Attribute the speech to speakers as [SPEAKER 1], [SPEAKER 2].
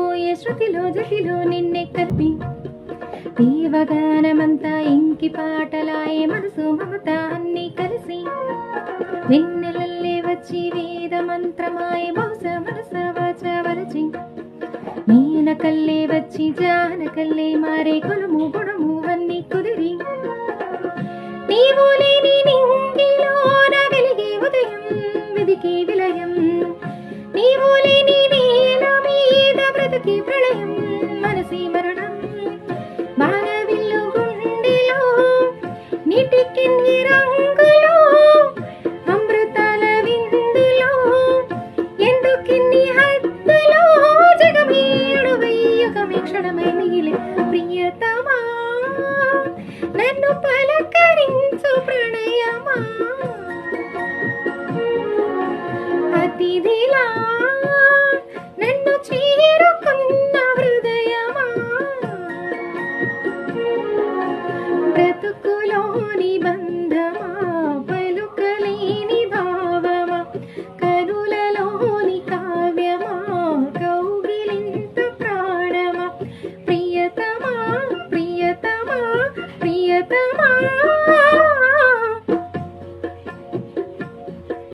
[SPEAKER 1] కలిసిపోయే శృతిలో జతిలో నిన్నే కలిపి దేవగానమంతా ఇంకి పాటలాయే మనసు మమత అన్ని కలిసి వెన్నెలల్లే వచ్చి వేద మంత్రమాయ బహుశ మనస వాచ వరచి మీనకల్లే వచ్చి జానకల్లే మారే కొలుము గుణము అన్ని కుదిరి నీవు లేని నింగిలోన వెలిగే ఉదయం వెదికి విలయం